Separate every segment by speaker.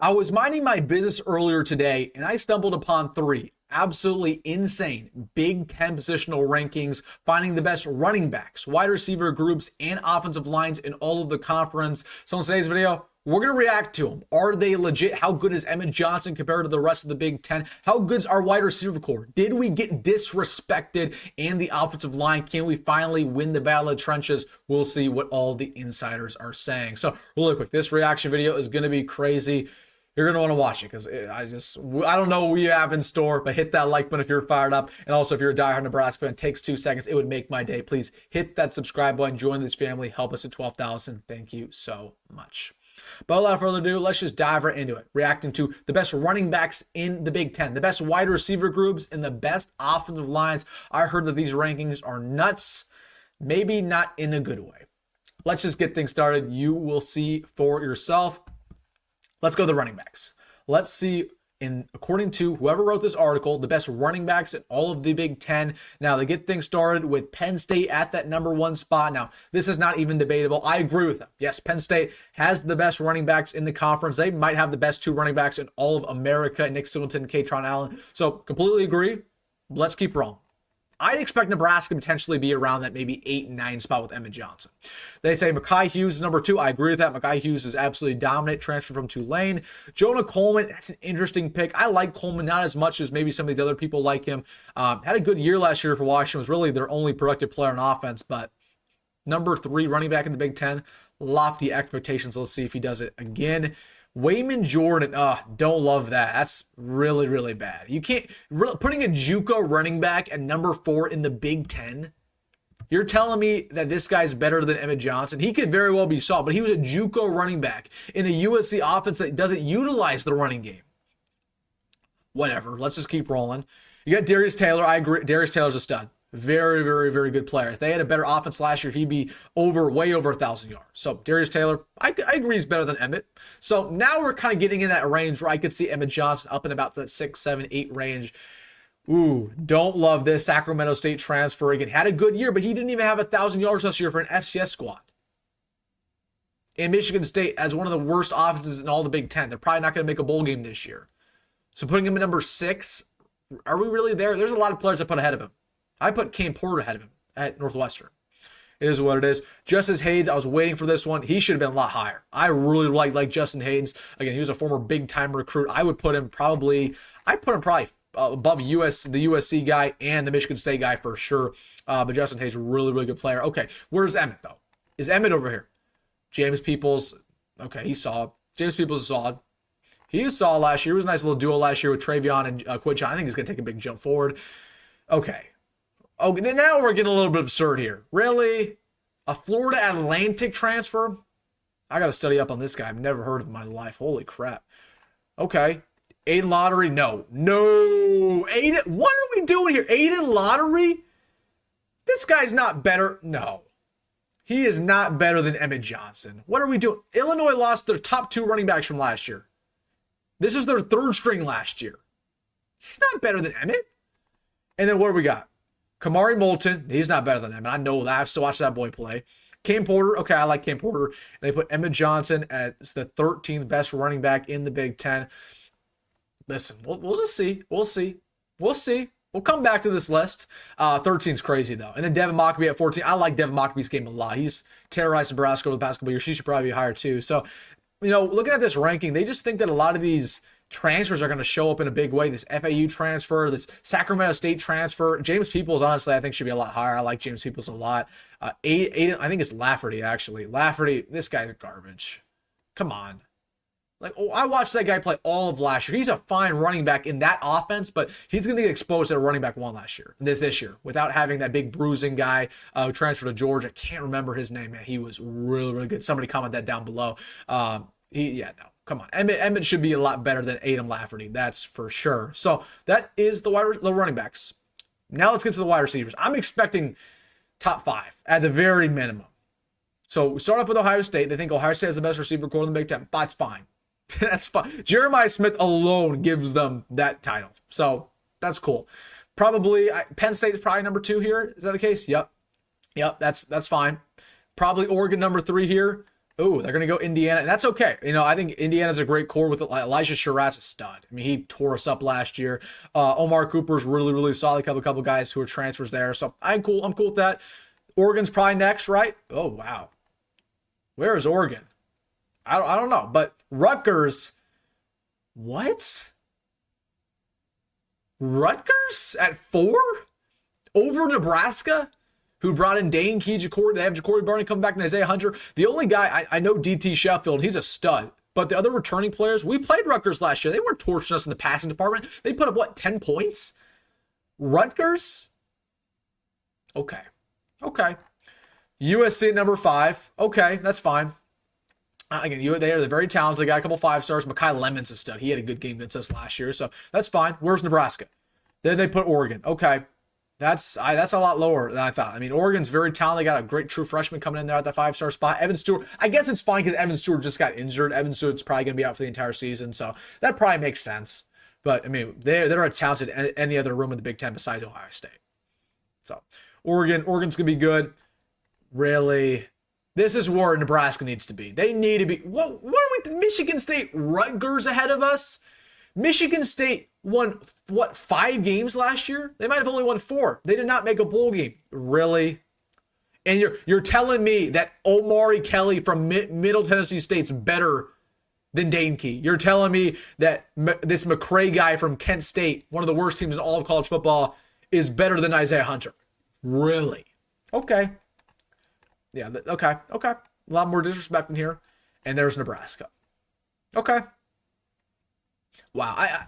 Speaker 1: I was minding my business earlier today and I stumbled upon three absolutely insane Big Ten positional rankings, finding the best running backs, wide receiver groups, and offensive lines in all of the conference. So in today's video, we're going to react to them. Are they legit? How good is Emmett Johnson compared to the rest of the Big Ten? How good's our wide receiver core? Did we get disrespected in the offensive line? Can we finally win the battle of the trenches? We'll see what all the insiders are saying. So really quick, this reaction video is going to be crazy. You're going to want to watch it because I don't know what we have in store, but hit that like button if you're fired up. And also, if you're a diehard Nebraska fan, it takes 2 seconds. It would make my day. Please hit that subscribe button. Join this family. Help us at 12,000. Thank you so much. But without further ado, let's just dive right into it. Reacting to the best running backs in the Big Ten, the best wide receiver groups, and the best offensive lines. I heard that these rankings are nuts, maybe not in a good way. Let's just get things started. You will see for yourself. Let's go to the running backs. Let's see, according to whoever wrote this article, the best running backs in all of the Big Ten. Now, they get things started with Penn State at that #1 spot. Now, this is not even debatable. I agree with them. Yes, Penn State has the best running backs in the conference. They might have the best 2 running backs in all of America, Nick Singleton, Kaytron Allen. So, completely agree. Let's keep rolling. I'd expect Nebraska to potentially be around that maybe 8 and 9 spot with Emmett Johnson. They say Mekhi Hughes is #2. I agree with that. Mekhi Hughes is absolutely dominant, transfer from Tulane. Jonah Coleman, that's an interesting pick. I like Coleman not as much as maybe some of the other people like him. Had a good year last year for Washington. Was really their only productive player on offense, but #3 running back in the Big Ten. Lofty expectations. Let's see if he does it again. Wayman Jordan, don't love that. That's really, really bad. You can't, putting a JUCO running back at #4 in the Big Ten. You're telling me that this guy's better than Emmett Johnson? He could very well be solid, but he was a JUCO running back in a USC offense that doesn't utilize the running game. Whatever, let's just keep rolling. You got Darius Taylor. I agree. Darius Taylor's a stud. Very, very, very good player. If they had a better offense last year, he'd be way over 1,000 yards. So Darius Taylor, I agree he's better than Emmett. So now we're kind of getting in that range where I could see Emmett Johnson up in about that 6, 7, 8 range. Ooh, don't love this. Sacramento State transfer. Again, had a good year, but he didn't even have 1,000 yards last year for an FCS squad. And Michigan State has one of the worst offenses in all the Big Ten. They're probably not going to make a bowl game this year. So putting him at #6, are we really there? There's a lot of players I put ahead of him. I put Cam Porter ahead of him at Northwestern. It is what it is. Justice Haynes, I was waiting for this one. He should have been a lot higher. I really like Justin Haynes. Again, he was a former big-time recruit. I would put him probably above the USC guy and the Michigan State guy for sure. But Justin Haynes, really, really good player. Okay, where's Emmett, though? Is Emmett over here? James Peoples, okay, he's solid. James Peoples is solid. He was solid last year. It was a nice little duo last year with Travion and Quinten. I think he's going to take a big jump forward. Okay. Okay, now we're getting a little bit absurd here. Really? A Florida Atlantic transfer? I got to study up on this guy. I've never heard of him in my life. Holy crap. Okay. Aiden Lottery? No. Aiden, what are we doing here? Aiden Lottery? This guy's not better. No. He is not better than Emmett Johnson. What are we doing? Illinois lost their top 2 running backs from last year. This is their 3rd string last year. He's not better than Emmett. And then what do we got? Kamari Moulton, he's not better than Emmett. I know that. I've still watched that boy play. Cam Porter, okay, I like Cam Porter. And they put Emmett Johnson as the 13th best running back in the Big Ten. Listen, we'll just see. We'll see. We'll come back to this list. 13's crazy, though. And then Devin Mockbee at 14. I like Devin Mockbee's game a lot. He's terrorized Nebraska over the past couple years. He should probably be higher, too. So, looking at this ranking, they just think that a lot of these transfers are going to show up in a big way. This FAU transfer, this Sacramento State transfer. James Peoples, honestly, I think should be a lot higher. I like James Peoples a lot. Aiden, I think it's Lafferty, actually. Lafferty, this guy's garbage. Come on. I watched that guy play all of last year. He's a fine running back in that offense, but he's going to get exposed at running back 1 last year, this year, without having that big bruising guy who transferred to Georgia. I can't remember his name, man. He was really, really good. Somebody comment that down below. No. Come on. Emmett should be a lot better than Aiden Lafferty. That's for sure. So that is the running backs. Now let's get to the wide receivers. I'm expecting top 5 at the very minimum. So we start off with Ohio State. They think Ohio State has the best receiver core in the Big Ten. That's fine. That's fine. Jeremiah Smith alone gives them that title. So that's cool. Probably Penn State is probably #2 here. Is that the case? Yep. That's fine. Probably Oregon #3 here. Oh, they're going to go Indiana. And that's okay. You know, I think Indiana's a great core with Elijah Sherratt's a stud. I mean, he tore us up last year. Omar Cooper's really, really solid. Couple guys who are transfers there. So I'm cool. I'm cool with that. Oregon's probably next, right? Oh, wow. Where is Oregon? I don't know. But Rutgers, what? Rutgers at 4? Over Nebraska? Who brought in Dane, Jacory. They have Jacory, Barney coming back, Nyziah Hunter. The only guy, I know DT Sheffield, he's a stud. But the other returning players, we played Rutgers last year. They weren't torching us in the passing department. They put up, what, 10 points? Rutgers? Okay. USC at number 5. Okay, that's fine. Again, they're very talented. They got a couple 5 stars. Mekhi Lemon's a stud. He had a good game against us last year, so that's fine. Where's Nebraska? Then they put Oregon. Okay. That's a lot lower than I thought. I mean, Oregon's very talented. They got a great true freshman coming in there at that 5-star spot. Evan Stewart. I guess it's fine because Evan Stewart just got injured. Evan Stewart's probably going to be out for the entire season, so that probably makes sense. But, I mean, they're as talented as any other room in the Big Ten besides Ohio State. So, Oregon's going to be good. Really, this is where Nebraska needs to be. They need to be. What are we? Michigan State, Rutgers ahead of us? Michigan State won, 5 games last year? They might have only won 4. They did not make a bowl game. Really? And you're telling me that Omari Kelly from Middle Tennessee State's better than Dane Key. You're telling me that this McCray guy from Kent State, one of the worst teams in all of college football, is better than Nyziah Hunter. Really? Okay. Yeah, okay. A lot more disrespect in here. And there's Nebraska. Okay. Wow.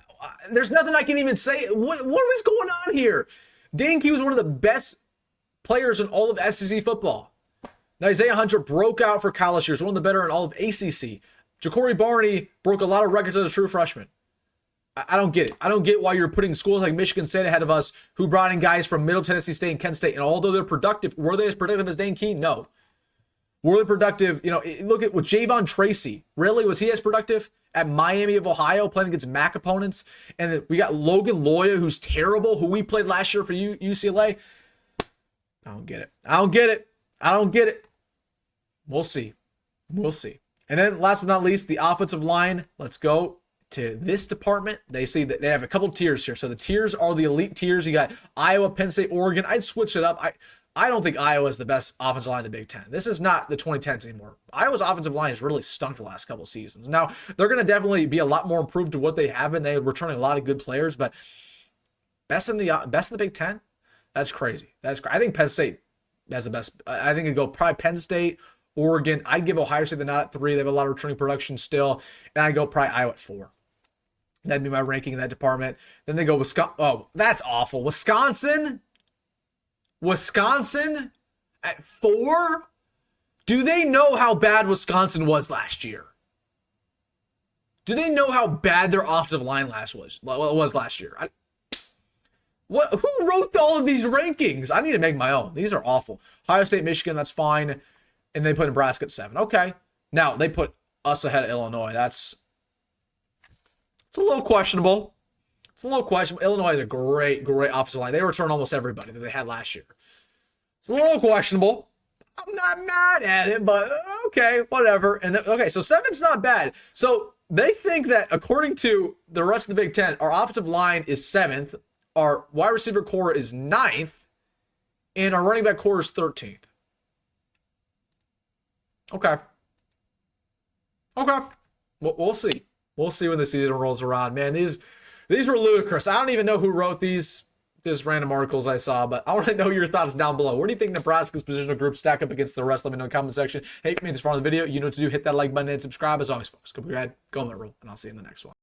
Speaker 1: There's nothing I can even say. What was going on here? Dane Key was one of the best players in all of SEC football. Nyziah Hunter broke out for college years, one of the better in all of ACC. Jacory Barney broke a lot of records as a true freshman. I don't get it. I don't get why you're putting schools like Michigan State ahead of us who brought in guys from Middle Tennessee State and Kent State. And although they're productive, were they as productive as Dane Key? No. Were they productive? You know, look at with Javon Tracy. Really? Was he as productive at Miami of Ohio playing against MAC opponents? And then we got Logan Loya, who's terrible, who we played last year for UCLA. I don't get it. We'll see. And then last but not least, the offensive line. Let's go to this department. They see that they have a couple tiers here. So the tiers are the elite tiers. You got Iowa, Penn State, Oregon. I'd switch it up. I don't think Iowa is the best offensive line in the Big Ten. This is not the 2010s anymore. Iowa's offensive line has really stunk the last couple of seasons. Now, they're going to definitely be a lot more improved to what they have been. They're returning a lot of good players, but best in the Big Ten? That's crazy. I think Penn State has the best. I think it'd go probably Penn State, Oregon. I'd give Ohio State the nod at 3. They have a lot of returning production still. And I'd go probably Iowa at 4. That'd be my ranking in that department. Then they go Wisconsin. Oh, that's awful. Wisconsin at 4? Do they know how bad Wisconsin was last year? Do they know how bad their offensive line was last year? Who wrote all of these rankings? I need to make my own. These are awful. Ohio State, Michigan, that's fine. And they put Nebraska at 7. Okay. Now, they put us ahead of Illinois. It's a little questionable. Illinois has a great offensive line. They return almost everybody that they had last year. It's a little questionable. I'm not mad at it, but okay, whatever. And so 7's not bad. So they think that according to the rest of the Big Ten, our offensive line is 7th, our wide receiver core is 9th, and our running back core is 13th. Okay. We'll see. We'll see when the season rolls around. Man, these were ludicrous. I don't even know who wrote these random articles I saw, but I want to know your thoughts down below. Where do you think Nebraska's positional group stack up against the rest? Let me know in the comment section. Hey, if you made this far in the video, you know what to do. Hit that like button and subscribe. As always, folks, go ahead, go on that rule, and I'll see you in the next one.